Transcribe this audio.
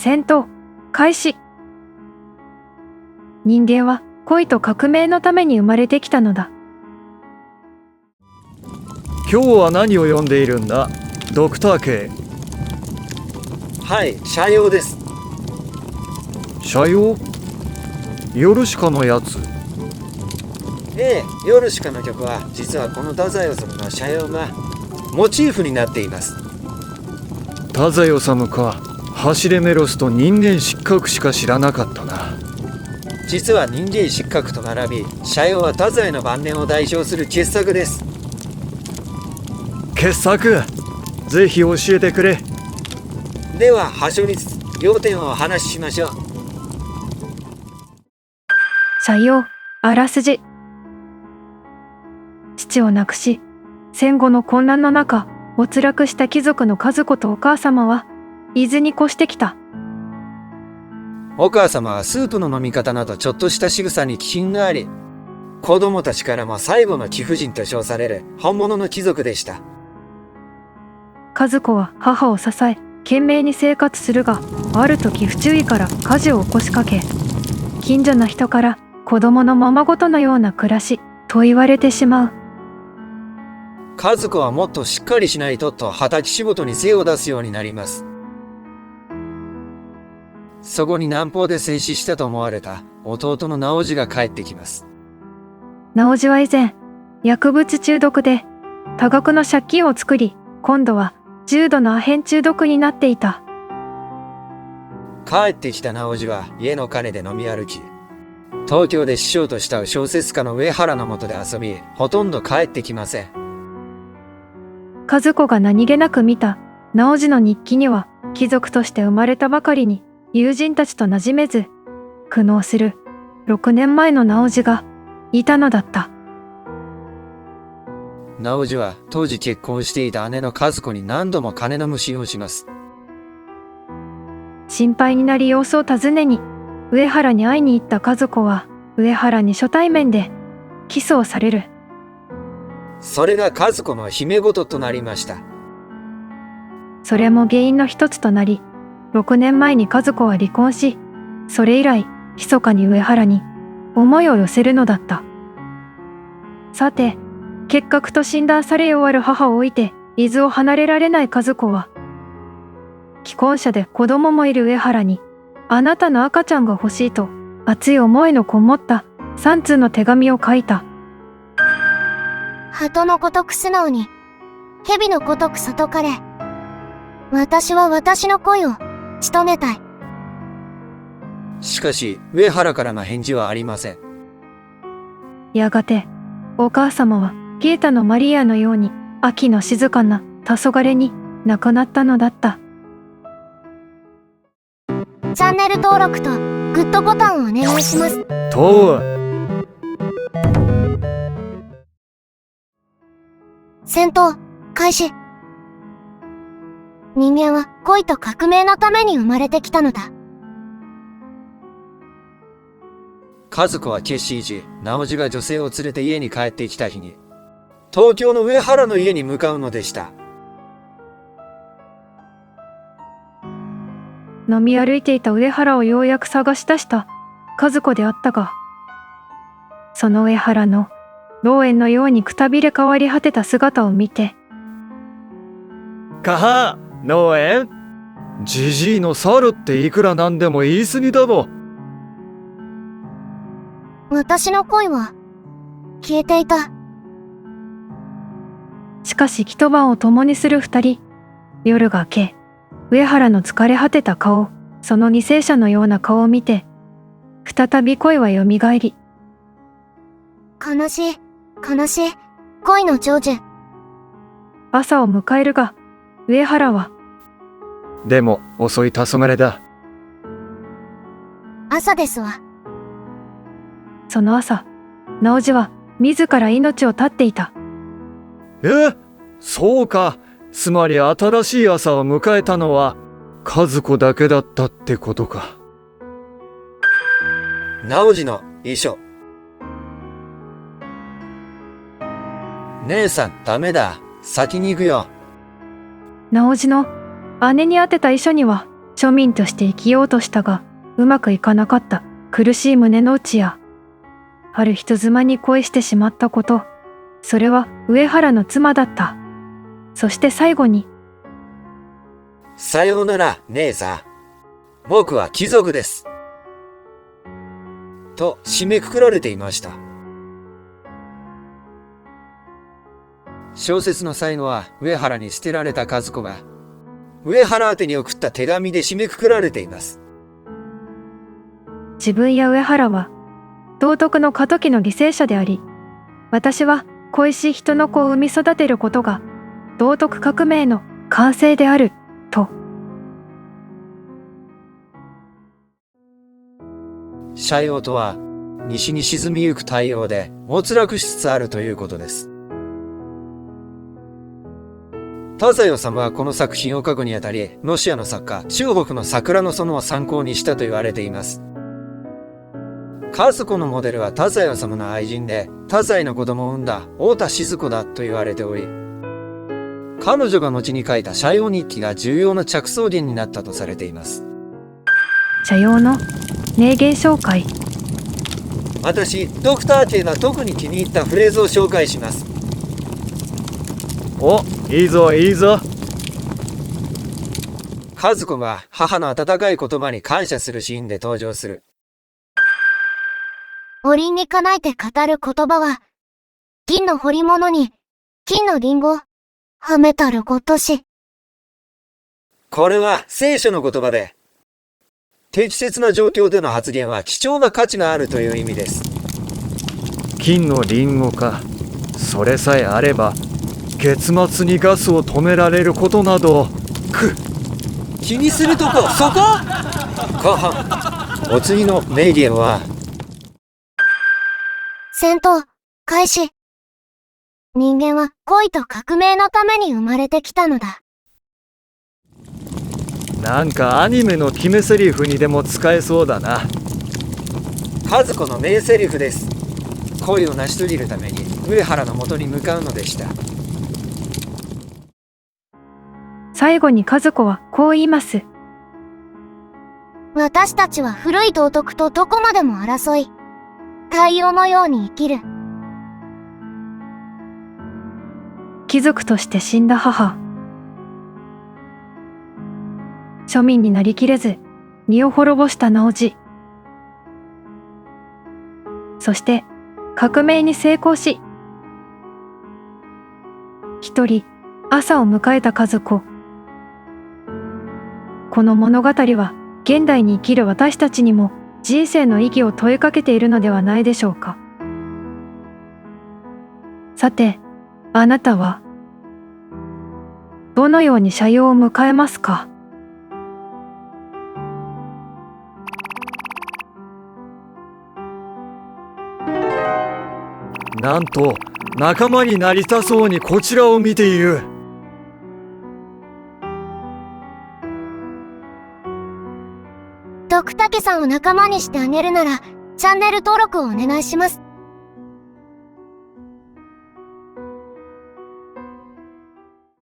戦闘開始。人間は恋と革命のために生まれてきたのだ。今日は何を読んでいるんだ、ドクター K。はい、社用です。社用？ヨルシカのやつ？ええ、ヨルシカの曲は実はこの太宰治の社用がモチーフになっています。太宰治か。走れメロスと人間失格しか知らなかったな。実は人間失格と並び、社用は太宰の晩年を代表する傑作です。傑作？ぜひ教えてくれ。では端折りつつ要点をお話ししましょう。社用あらすじ。父を亡くし、戦後の混乱の中没落した貴族の和子とお母様は伊豆に越してきた。お母様はスープの飲み方などちょっとした仕草に気品があり、子供たちからも最後の貴婦人と称される本物の貴族でした。和子は母を支え懸命に生活するが、ある時不注意から火事を起こしかけ、近所の人から子供のままごとのような暮らしと言われてしまう。和子はもっとしっかりしないと畑仕事に精を出すようになります。そこに南方で戦死したと思われた弟の直次が帰ってきます。直次は以前薬物中毒で多額の借金を作り、今度は重度のアヘン中毒になっていた。帰ってきた直次は家の金で飲み歩き、東京で師匠と慕う小説家の上原の下で遊び、ほとんど帰ってきません。和子が何気なく見た直次の日記には、貴族として生まれたばかりに友人たちと馴染めず苦悩する6年前の直次がいたのだった。直次は当時結婚していた姉の和子に何度も金の無心をします。心配になり様子を尋ねに上原に会いに行った和子は、上原に初対面でキスをされる。それが和子の姫事となりました。それも原因の一つとなり、6年前に和子は離婚し、それ以来密かに上原に思いを寄せるのだった。さて、結核と診断され終わる母を置いて伊豆を離れられない和子は、既婚者で子供もいる上原に、あなたの赤ちゃんが欲しいと熱い思いのこもった3通の手紙を書いた。鳩のごとく素直に、蛇のごとく外かれ。私は私の恋を仕留めたい。しかし上原からの返事はありません。やがてお母様はゲータのマリアのように秋の静かな黄昏に亡くなったのだった。チャンネル登録とグッドボタンをお願いします。戦闘開始。人間は恋と革命のために生まれてきたのだ。和子は決死時、直次が女性を連れて家に帰ってきた日に、東京の上原の家に向かうのでした。飲み歩いていた上原をようやく探し出した和子であったが、その上原の老猿のようにくたびれ変わり果てた姿を見て、かは農園？じじいの猿っていくらなんでも言い過ぎだろ。私の恋は消えていた。しかし一晩を共にする二人。夜が明け、上原の疲れ果てた顔、その犠牲者のような顔を見て、再び恋はよみがえり、悲しい悲しい恋の成就。朝を迎えるが、上原は、でも遅い黄昏だ。朝ですわ。その朝、直次は自ら命を絶っていた。そうか。つまり新しい朝を迎えたのは和子だけだったってことか。直次の遺書。姉さん、ダメだ。先に行くよ。直次の姉に宛てた遺書には、庶民として生きようとしたが、うまくいかなかった苦しい胸の内や、ある人妻に恋してしまったこと、それは上原の妻だった。そして最後に、さようなら、姉さん。僕は貴族です。と締めくくられていました。小説の最後は上原に捨てられた和子が上原宛てに送った手紙で締めくくられています。自分や上原は道徳の過渡期の犠牲者であり、私は恋しい人の子を産み育てることが道徳革命の完成であると。斜陽とは西に沈みゆく太陽で没落しつつあるということです。太宰治はこの作品を書くにあたり、ロシアの作家中国の桜の園を参考にしたと言われています。和子のモデルは太宰治の愛人で、太宰の子供を産んだ太田静子だと言われており、彼女が後に書いた斜陽日記が重要な着想源になったとされています。斜陽の名言紹介。私、ドクター K が特に気に入ったフレーズを紹介します。お、いいぞいいぞ。和子が母の温かい言葉に感謝するシーンで登場する。折にかなえて語る言葉は、銀の彫り物に、金のリンゴ、はめたるごとし。これは聖書の言葉で、適切な状況での発言は貴重な価値があるという意味です。金のリンゴか。それさえあれば月末にガスを止められることなど。気にするとこそこ。後半、お次の名言は、戦闘、開始。人間は恋と革命のために生まれてきたのだ。なんかアニメの決め台詞にでも使えそうだな。和子の名台詞です。恋を成し遂げるために上原の元に向かうのでした。最後に和子はこう言います。私たちは古い道徳とどこまでも争い、太陽のように生きる。貴族として死んだ母。庶民になりきれず、身を滅ぼした直次。そして、革命に成功し、一人、朝を迎えた和子。この物語は、現代に生きる私たちにも、人生の意義を問いかけているのではないでしょうか。さて、あなたは、どのように斜陽を迎えますか？なんと仲間になりたそうにこちらを見ている。ドクタケさんを仲間にしてあげるなら、チャンネル登録をお願いします。